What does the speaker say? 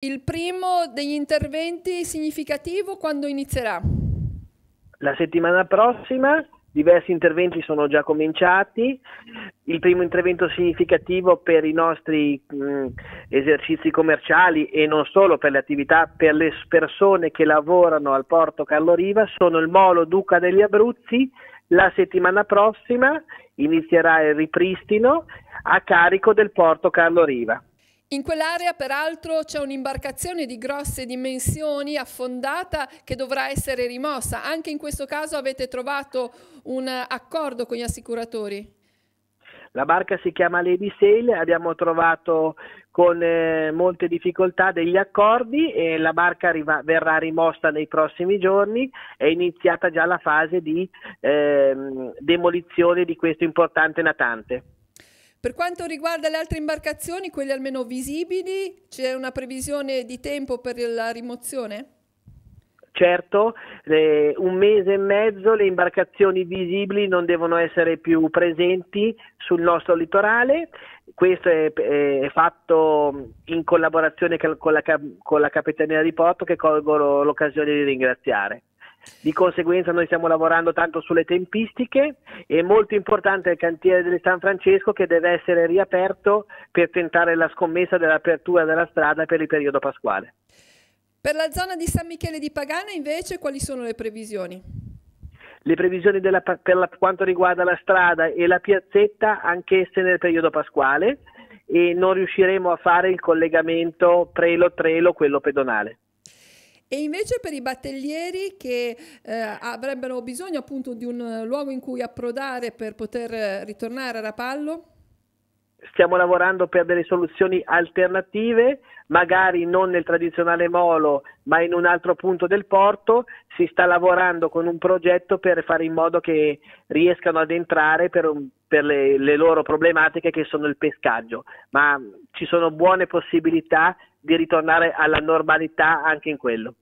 Il primo degli interventi significativo quando inizierà? La settimana prossima diversi interventi sono già cominciati. Il primo intervento significativo per i nostri esercizi commerciali e non solo, per le attività, per le persone che lavorano al Porto Carlo Riva, sono il Molo Duca degli Abruzzi. La settimana prossima inizierà il ripristino a carico del Porto Carlo Riva. In quell'area peraltro c'è un'imbarcazione di grosse dimensioni affondata che dovrà essere rimossa. Anche in questo caso avete trovato un accordo con gli assicuratori? La barca si chiama Lady Sail, abbiamo trovato con molte difficoltà degli accordi e la barca verrà rimossa nei prossimi giorni. È iniziata già la fase di demolizione di questo importante natante. Per quanto riguarda le altre imbarcazioni, quelle almeno visibili, c'è una previsione di tempo per la rimozione? Certo, un mese e mezzo le imbarcazioni visibili non devono essere più presenti sul nostro litorale. Questo è fatto in collaborazione con la Capitaneria di Porto, che colgo l'occasione di ringraziare. Di conseguenza noi stiamo lavorando tanto sulle tempistiche. È molto importante il cantiere del San Francesco, che deve essere riaperto per tentare la scommessa dell'apertura della strada per il periodo pasquale. Per la zona di San Michele di Pagana invece quali sono le previsioni? Le previsioni quanto riguarda la strada e la piazzetta, anch'esse nel periodo pasquale, e non riusciremo a fare il collegamento Prelo-Trelo, quello pedonale. E invece per i battellieri che avrebbero bisogno appunto di un luogo in cui approdare per poter ritornare a Rapallo? Stiamo lavorando per delle soluzioni alternative, magari non nel tradizionale molo, ma in un altro punto del porto. Si sta lavorando con un progetto per fare in modo che riescano ad entrare per le loro problematiche, che sono il pescaggio, ma ci sono buone possibilità di ritornare alla normalità anche in quello.